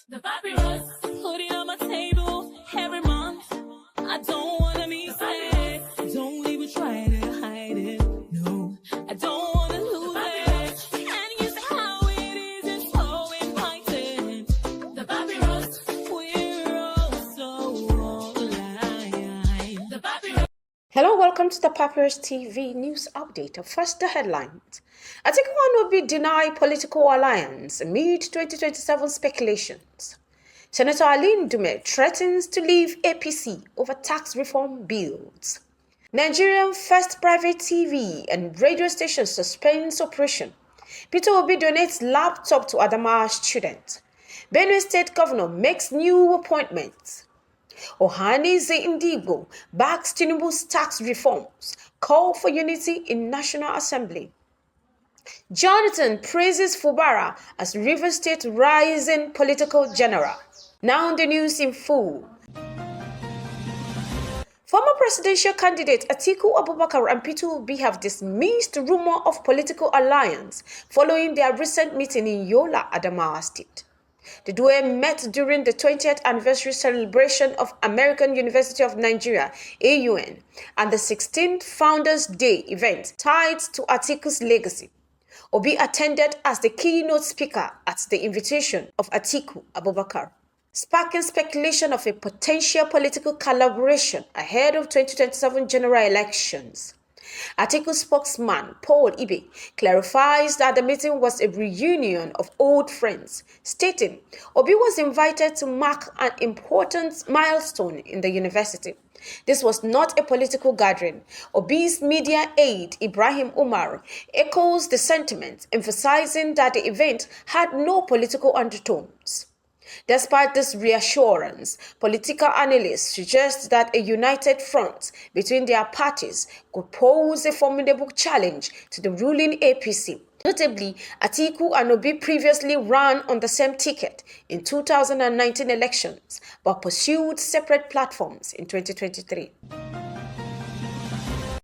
The papyrus, put it on my table every month. I don't wanna be sad. Don't even try to hide it. No, I don't wanna lose it. And you say how it is, it's so inviting. The papyrus, we're all so alive. The papyrus. Hello, welcome to the Papyrus TV news update. First, the headlines. Atiku will be denied political alliance amid 2027 speculations. Senator Aline Dume threatens to leave APC over tax reform bills. Nigerian first private TV and radio station suspends operation. Peter Obi donates laptop to Adamawa student. Benue State Governor makes new appointments. Ohanieze Ndigbo backs Tinubu's tax reforms, call for unity in National Assembly. Jonathan praises Fubara as River State rising political general. Now the news in full. Former presidential candidate Atiku Abubakar and Peter Obi have dismissed rumor of political alliance following their recent meeting in Yola, Adamawa State. The duo met during the 20th anniversary celebration of American University of Nigeria, AUN, and the 16th Founders' Day event tied to Atiku's legacy. Obi attended as the keynote speaker at the invitation of Atiku Abubakar, sparking speculation of a potential political collaboration ahead of 2027 general elections. Atiku spokesman Paul Ibe clarifies that the meeting was a reunion of old friends, stating Obi was invited to mark an important milestone in the university. This was not a political gathering. Obi's media aide, Ibrahim Umar, echoes the sentiment, emphasizing that the event had no political undertones. Despite this reassurance, political analysts suggest that a united front between their parties could pose a formidable challenge to the ruling APC. Notably, Atiku and Obi previously ran on the same ticket in 2019 elections, but pursued separate platforms in 2023.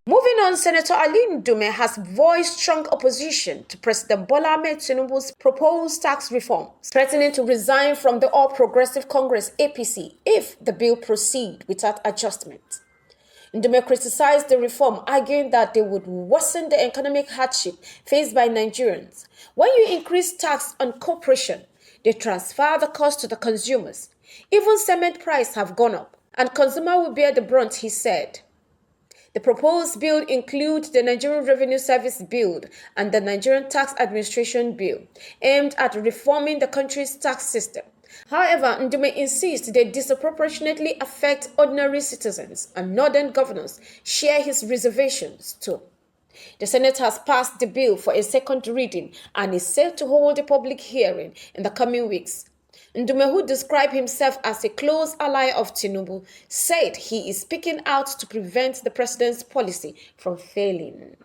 Moving on, Senator Aline Dume has voiced strong opposition to President Bola Ahmed Tinubu's proposed tax reforms, threatening to resign from the All Progressive Congress APC if the bill proceeds without adjustment. Dume criticized the reform, arguing that they would worsen the economic hardship faced by Nigerians. When you increase tax on corporation, they transfer the cost to the consumers. Even cement prices have gone up, and consumer will bear the brunt, he said. The proposed bill includes the Nigerian Revenue Service Bill and the Nigerian Tax Administration Bill, aimed at reforming the country's tax system. However, Ndume insists they disproportionately affect ordinary citizens, and northern governors share his reservations too. The Senate has passed the bill for a second reading and is set to hold a public hearing in the coming weeks. Ndume, who described himself as a close ally of Tinubu, said he is speaking out to prevent the president's policy from failing.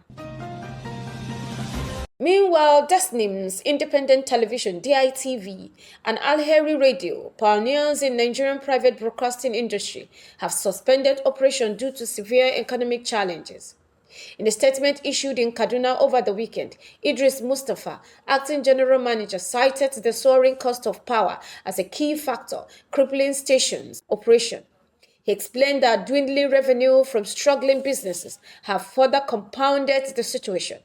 Meanwhile, Desnim's independent television, DITV, and Alheri Radio, pioneers in Nigerian private broadcasting industry, have suspended operation due to severe economic challenges. In a statement issued in Kaduna over the weekend, Idris Mustafa, acting general manager, cited the soaring cost of power as a key factor crippling stations' operation. He explained that dwindling revenue from struggling businesses have further compounded the situation.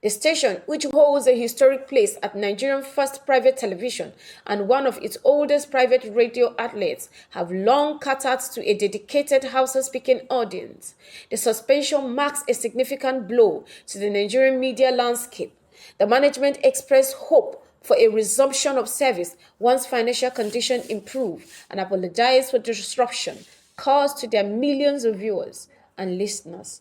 The station, which holds a historic place at Nigerian first private television and one of its oldest private radio outlets, have long catered to a dedicated Hausa-speaking audience. The suspension marks a significant blow to the Nigerian media landscape. The management expressed hope for a resumption of service once financial conditions improve and apologized for the disruption caused to their millions of viewers and listeners.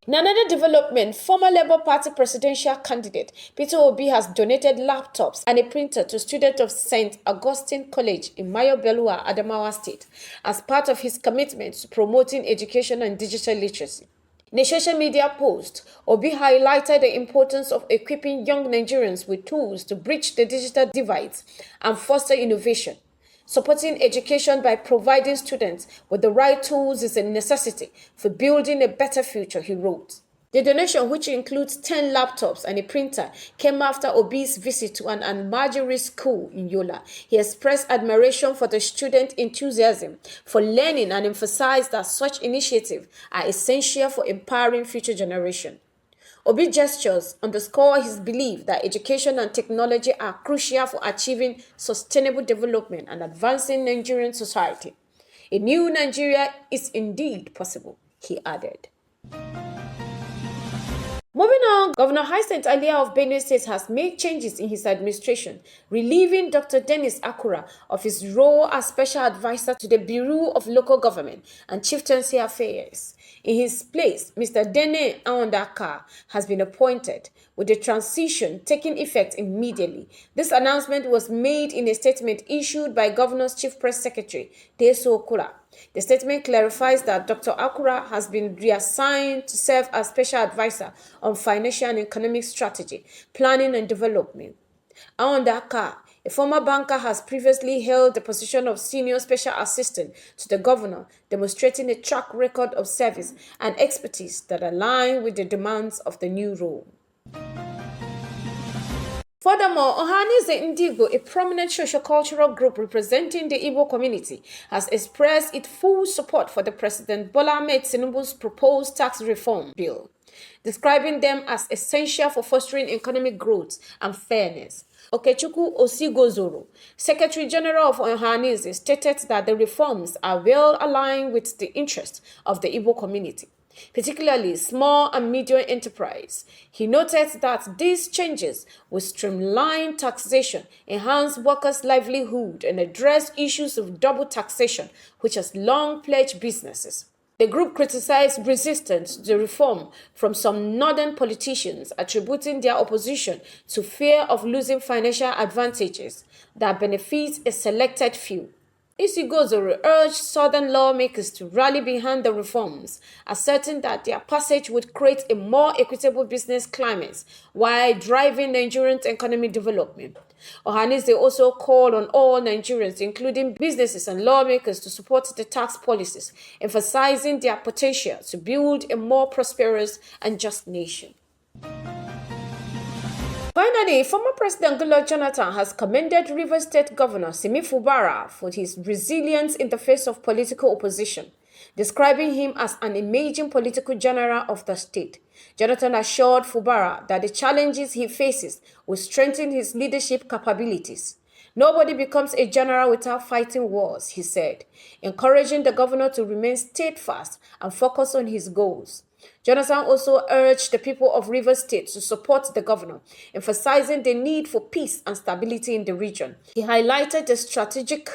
In another development, former Labour Party presidential candidate Peter Obi has donated laptops and a printer to students of St. Augustine College in Mayobelua, Adamawa State, as part of his commitment to promoting education and digital literacy. In a social media post, Obi highlighted the importance of equipping young Nigerians with tools to bridge the digital divides and foster innovation. Supporting education by providing students with the right tools is a necessity for building a better future, he wrote. The donation, which includes 10 laptops and a printer, came after Obi's visit to an Almajiri school in Yola. He expressed admiration for the student enthusiasm for learning and emphasized that such initiatives are essential for empowering future generations. Obi gestures underscore his belief that education and technology are crucial for achieving sustainable development and advancing Nigerian society. A new Nigeria is indeed possible, he added. Moving on, Governor Hyacinth Alia of Benue State has made changes in his administration, relieving Dr. Dennis Akura of his role as Special Advisor to the Bureau of Local Government and Chieftaincy Affairs. In his place, Mr. Dene Aondaka has been appointed, with the transition taking effect immediately. This announcement was made in a statement issued by Governor's Chief Press Secretary, Deso Okura. The statement clarifies that Dr. Akura has been reassigned to serve as Special Advisor on Financial and Economic Strategy, Planning and Development. Aondaka, a former banker, has previously held the position of Senior Special Assistant to the Governor, demonstrating a track record of service and expertise that align with the demands of the new role. Furthermore, Ohanize Ndigo, a prominent socio-cultural group representing the Igbo community, has expressed its full support for the President Bola Ahmed Tinubu's proposed tax reform bill, describing them as essential for fostering economic growth and fairness. Okechukwu Osigozoro, Secretary General of Ohanize, stated that the reforms are well aligned with the interests of the Igbo community, particularly small and medium enterprise. He noted that these changes will streamline taxation, enhance workers' livelihood, and address issues of double taxation, which has long plagued businesses. The group criticized resistance to the reform from some northern politicians, attributing their opposition to fear of losing financial advantages that benefit a selected few. Isigozoro urged southern lawmakers to rally behind the reforms, asserting that their passage would create a more equitable business climate while driving Nigerian economic development. Ohanize also called on all Nigerians, including businesses and lawmakers, to support the tax policies, emphasizing their potential to build a more prosperous and just nation. Finally, former President Goodluck Jonathan has commended Rivers State Governor Simi Fubara for his resilience in the face of political opposition, describing him as an emerging political general of the state. Jonathan assured Fubara that the challenges he faces will strengthen his leadership capabilities. Nobody becomes a general without fighting wars, he said, encouraging the governor to remain steadfast and focus on his goals. Jonathan also urged the people of Rivers State to support the governor, emphasizing the need for peace and stability in the region. He highlighted the strategic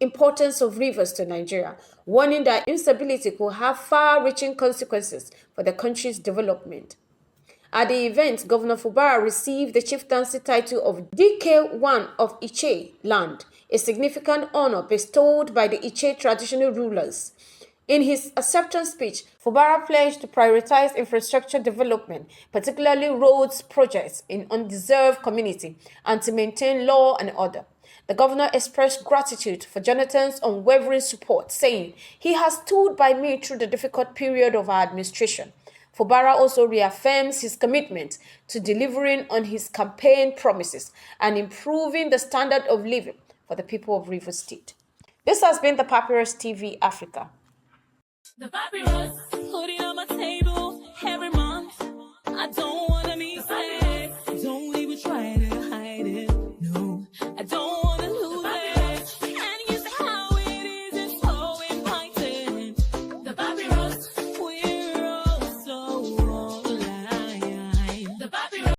importance of rivers to Nigeria, warning that instability could have far-reaching consequences for the country's development. At the event, Governor Fubara received the chieftaincy title of DK1 of Iche land, a significant honor bestowed by the Iche traditional rulers. In his acceptance speech, Fubara pledged to prioritize infrastructure development, particularly roads projects in undeserved community, and to maintain law and order. The governor expressed gratitude for Jonathan's unwavering support, saying, "He has stood by me through the difficult period of our administration." Fubara also reaffirms his commitment to delivering on his campaign promises and improving the standard of living for the people of Rivers State. This has been the Papyrus TV Africa. The Papyrus.